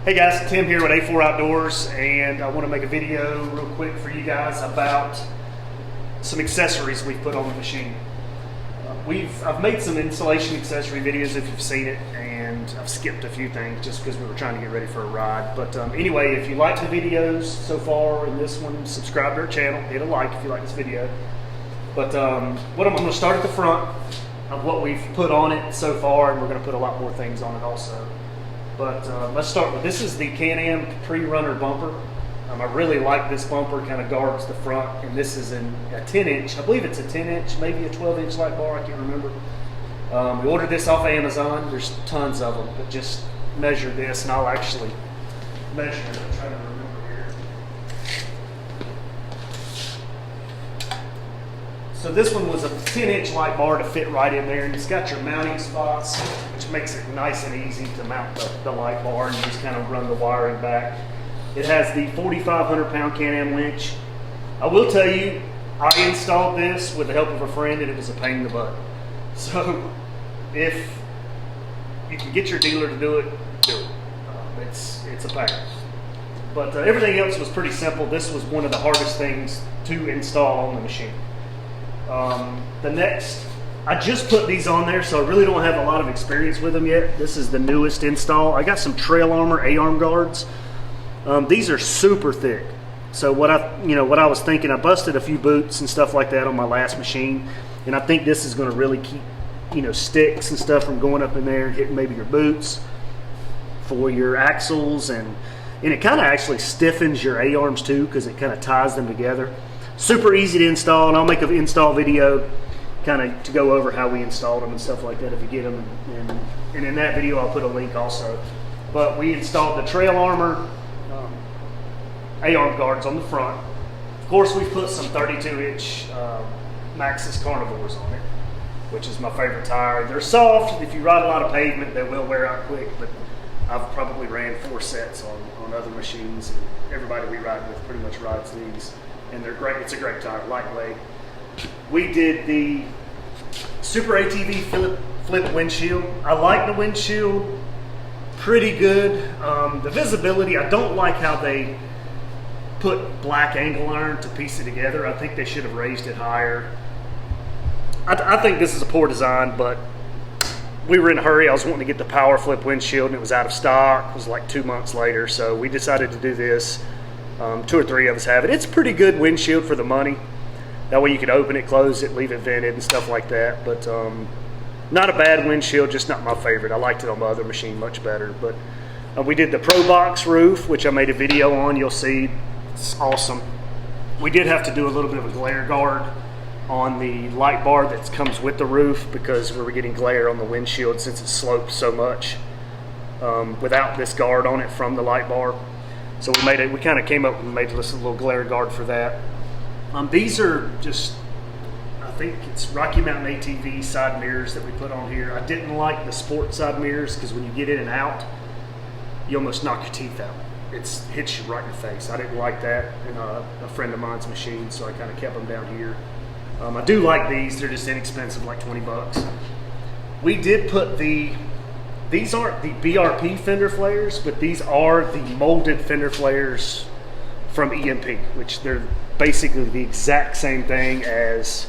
Hey guys, Tim here with A4 Outdoors, and I want to make a video real quick for you guys about some accessories we've put on the machine. I've made some installation accessory videos if you've seen it, and I've skipped a few things just because we were trying to get ready for a ride. But anyway, if you like the videos so far in this one, subscribe to our channel, hit a like if you like this video. But I'm going to start at the front of what we've put on it so far, and we're going to put a lot more things on it also. But let's start with, this is the Can-Am pre-runner bumper. I really like this bumper, kind of guards the front, and this is in a 10-inch, I believe it's a 10-inch, maybe a 12-inch light bar, I can't remember. We ordered this off of Amazon. There's tons of them, but just measure this, and I'll actually measure it. I'm trying to remember here. So this one was a 10-inch light bar to fit right in there, and it's got your mounting spots, which makes it nice and easy to mount the light bar, and you just kind of run the wiring back. It has the 4,500 pound Can-Am winch. I will tell you, I installed this with the help of a friend, and it was a pain in the butt. So if you can get your dealer to do it, do it. It's a pain. But everything else was pretty simple. This was one of the hardest things to install on the machine. The next, I just put these on there, so I really don't have a lot of experience with them yet. This is the newest install. I got some trail armor A-arm guards. These are super thick. So what I was thinking, I busted a few boots and stuff like that on my last machine, and I think this is going to really keep, sticks and stuff from going up in there and hitting maybe your boots for your axles, and it kind of actually stiffens your A-arms too, because it kind of ties them together. Super easy to install, and I'll make an install video kind of to go over how we installed them and stuff like that if you get them, and in that video I'll put a link also. But we installed the trail armor A-arm guards on the front. Of course, we've put some 32-inch Maxxis Carnivores on it, which is my favorite tire. They're soft. If you ride a lot of pavement, they will wear out quick, but I've probably ran 4 sets on other machines, and everybody we ride with pretty much rides these, and they're great. It's a great tire, lightweight. We did the Super ATV flip windshield. I like the windshield, pretty good. The visibility, I don't like how they put black angle iron to piece it together. I think they should have raised it higher. I think this is a poor design, but we were in a hurry. I was wanting to get the power flip windshield, and it was out of stock. It was like 2 months later, so we decided to do this. 2 or 3 of us have it. It's a pretty good windshield for the money. That way you can open it, close it, leave it vented and stuff like that. But not a bad windshield, just not my favorite. I liked it on my other machine much better. But we did the Pro Box roof, which I made a video on. You'll see. It's awesome. We did have to do a little bit of a glare guard on the light bar that comes with the roof, because we were getting glare on the windshield since it sloped so much without this guard on it from the light bar. So we kind of came up and made this little glare guard for that. These are just, I think it's Rocky Mountain ATV side mirrors that we put on here. I didn't like the sport side mirrors, because when you get in and out, you almost knock your teeth out. It hits you right in the face. I didn't like that in a friend of mine's machine, so I kind of kept them down here. I do like these. They're just inexpensive, like 20 bucks. We did put these aren't the BRP fender flares, but these are the molded fender flares from EMP, which they're basically the exact same thing as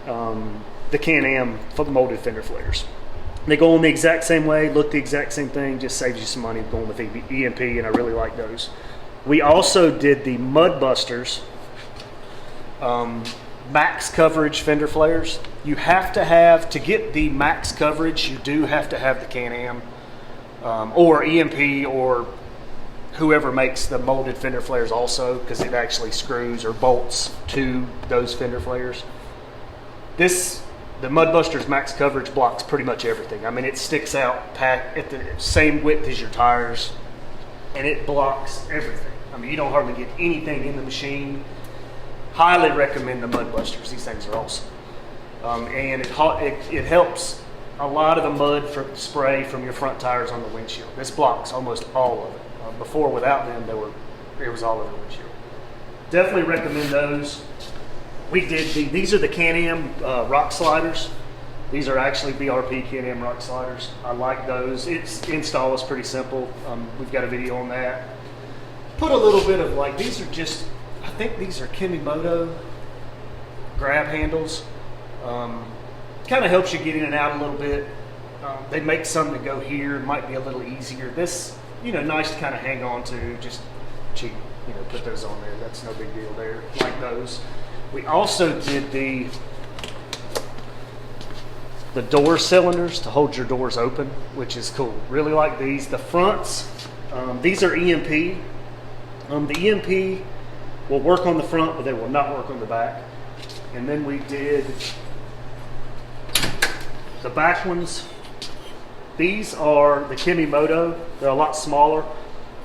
the Can-Am molded fender flares. They go on the exact same way, look the exact same thing, just saves you some money going with EMP, and I really like those. We also did the Mudbusters max coverage fender flares. You have to get the max coverage, you do have to have the Can-Am or EMP or whoever makes the molded fender flares also, because it actually screws or bolts to those fender flares. The Mudbusters max coverage blocks pretty much everything. I mean, it sticks out at the same width as your tires, and it blocks everything. I mean, you don't hardly get anything in the machine. Highly recommend the Mudbusters. These things are awesome. And it helps a lot of the mud spray from your front tires on the windshield. This blocks almost all of it. Before, without them, it was all over the windshield. Definitely recommend those. We did these are the Can-Am rock sliders. These are actually BRP Can-Am rock sliders. I like those. Its install is pretty simple. We've got a video on that. Put a little bit of like, these are just, I think these are Kimimoto grab handles. Kind of helps you get in and out a little bit. They make some that go here, might be a little easier. This, nice to kind of hang on to, just cheap, put those on there. That's no big deal there, like those. We also did the door cylinders to hold your doors open, which is cool. Really like these. The fronts, these are EMP. The EMP will work on the front, but they will not work on the back. And then we did the back ones. These are the Kimimoto. They're a lot smaller.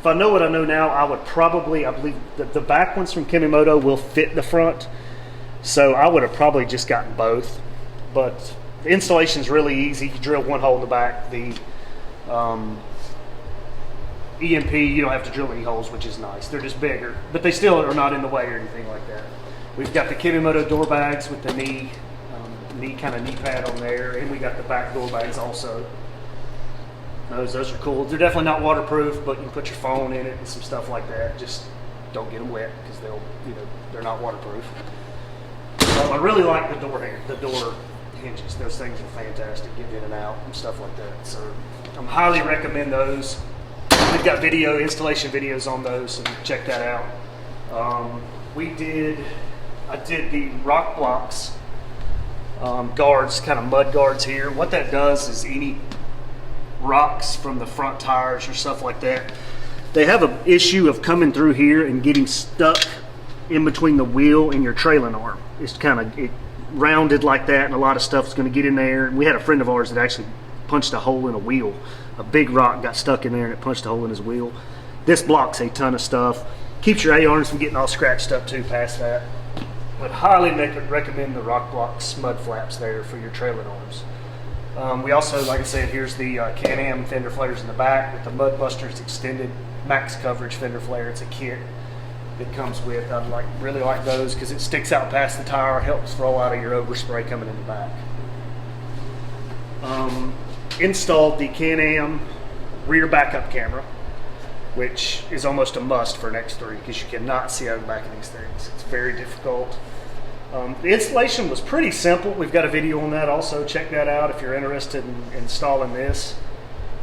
If I know what I know now, I believe the back ones from Kimimoto will fit the front. So I would have probably just gotten both. But the installation is really easy. You drill one hole in the back. The EMP, you don't have to drill any holes, which is nice. They're just bigger, but they still are not in the way or anything like that. We've got the Kimimoto door bags with the knee pad on there, and we got the back door bags also. Those are cool. They're definitely not waterproof, but you can put your phone in it and some stuff like that. Just don't get them wet because they're not waterproof. So I really like the door hinges. Those things are fantastic, getting in and out and stuff like that. So I highly recommend those. We've got installation videos on those, so check that out. I did the rock blocks guards, kind of mud guards here. What that does is any rocks from the front tires or stuff like that, they have an issue of coming through here and getting stuck in between the wheel and your trailing arm. It's kind of rounded like that, and a lot of stuff is going to get in there. And we had a friend of ours that actually punched a hole in a wheel. A big rock got stuck in there and it punched a hole in his wheel. This blocks a ton of stuff. Keeps your A-arms from getting all scratched up too past that. Would highly recommend the rock blocks mud flaps there for your trailing arms. We also, like I said, here's the Can-Am fender flares in the back with the Mud Busters extended max coverage fender flare. It's a kit that comes with. I really like those because it sticks out past the tire, helps throw out of your overspray coming in the back. Installed the Can-Am rear backup camera, which is almost a must for an X3 because you cannot see out the back of these things. It's very difficult. The installation was pretty simple. We've got a video on that also. Check that out if you're interested in installing this.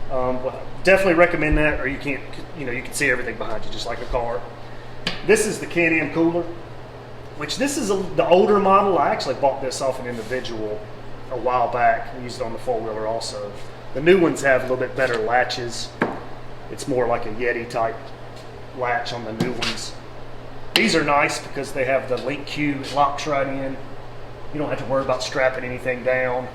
Definitely recommend that, or you can't, you can see everything behind you just like a car. This is the Can-Am cooler, which this is the older model. I actually bought this off an individual a while back and used it on the four-wheeler also. The new ones have a little bit better latches. It's more like a Yeti type latch on the new ones. These are nice because they have the link Q, it locks right in. You don't have to worry about strapping anything down.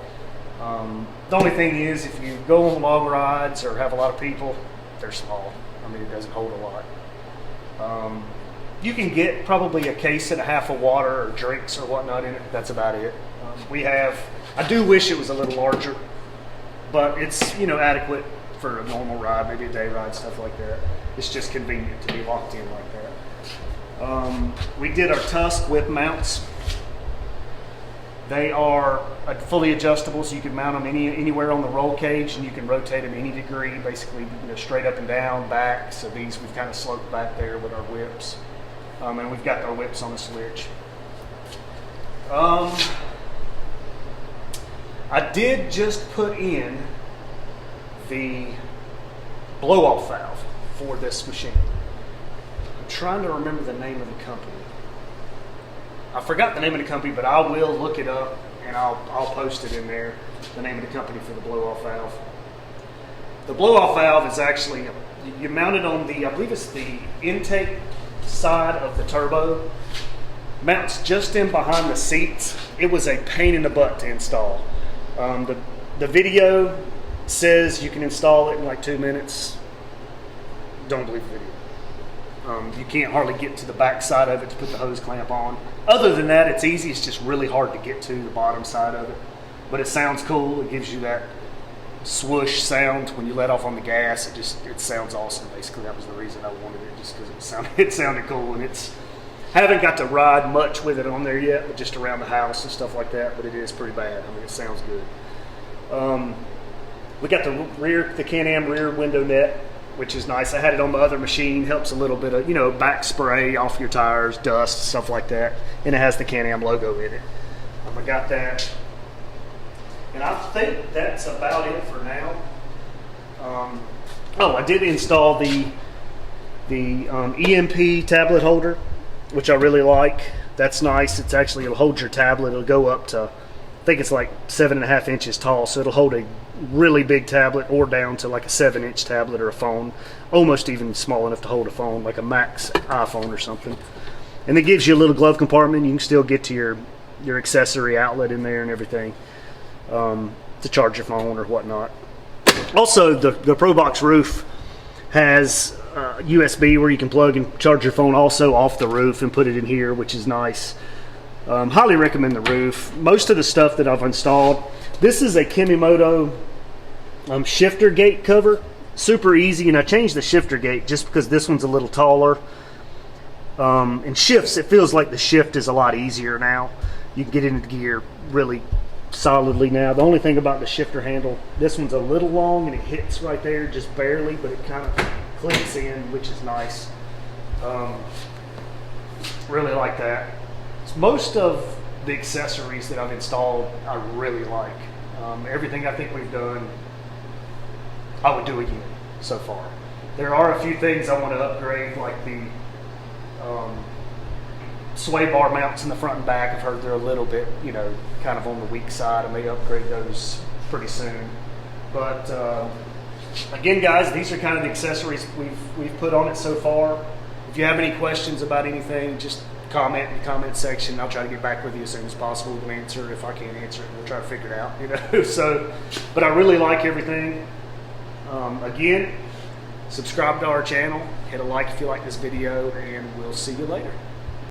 The only thing is, if you go on long rides or have a lot of people, they're small. I mean, it doesn't hold a lot. You can get probably a case and a half of water or drinks or whatnot in it. That's about it. I do wish it was a little larger, but it's adequate for a normal ride, maybe a day ride, stuff like that. It's just convenient to be locked in like that. We did our Tusk whip mounts. They are fully adjustable, so you can mount them anywhere on the roll cage, and you can rotate them any degree, basically straight up and down, back. So these we've kind of sloped back there with our whips, and we've got our whips on the switch. I did just put in the blow-off valve for this machine. I'm trying to remember the name of the company. I forgot the name of the company, but I will look it up and I'll post it in there, the name of the company for the blow-off valve. The blow-off valve is actually, you mount it on I believe it's the intake side of the turbo. Mounts just in behind the seats. It was a pain in the butt to install. The video says you can install it in like 2 minutes. Don't believe the video. You can't hardly get to the back side of it to put the hose clamp on. Other than that, it's easy. It's just really hard to get to the bottom side of it. But it sounds cool. It gives you that swoosh sound when you let off on the gas. It sounds awesome. Basically, that was the reason I wanted it, just because it sounded cool. And haven't got to ride much with it on there yet, but just around the house and stuff like that. But it is pretty bad. I mean, it sounds good. We got the Can-Am rear window net, which is nice. I had it on my other machine. Helps a little bit of, you know, back spray off your tires, dust, stuff like that. And it has the Can-Am logo in it. I got that. And I think that's about it for now. Oh, I did install the EMP tablet holder, which I really like. That's nice. It's actually, it'll hold your tablet. It'll go up to, I think it's like 7.5 inches tall, so it'll hold a really big tablet, or down to like a 7-inch tablet or a phone, almost even small enough to hold a phone, like a Max iPhone or something. And it gives you a little glove compartment. You can still get to your accessory outlet in there and everything, to charge your phone or whatnot. Also, the ProBox roof has USB where you can plug and charge your phone also off the roof and put it in here, which is nice. Highly recommend the roof. Most of the stuff that I've installed, this is a Kimimoto shifter gate cover. Super easy, and I changed the shifter gate just because this one's a little taller. And shifts, it feels like the shift is a lot easier now. You can get into gear really solidly now. The only thing about the shifter handle, this one's a little long and it hits right there just barely, but it kind of clicks in, which is nice. Really like that. Most of the accessories that I've installed I really like. Everything I think we've done I would do again so far. There are a few things I want to upgrade, like the sway bar mounts in the front and back. I've heard they're a little bit, you know, kind of on the weak side. I may upgrade those pretty soon. But again, guys, these are kind of the accessories we've put on it so far. If you have any questions about anything, just comment in the comment section. I'll try to get back with you as soon as possible with an answer. If I can't answer it, we'll try to figure it out, you know. So, but I really like everything. Again, subscribe to our channel, hit a like if you like this video, and we'll see you later.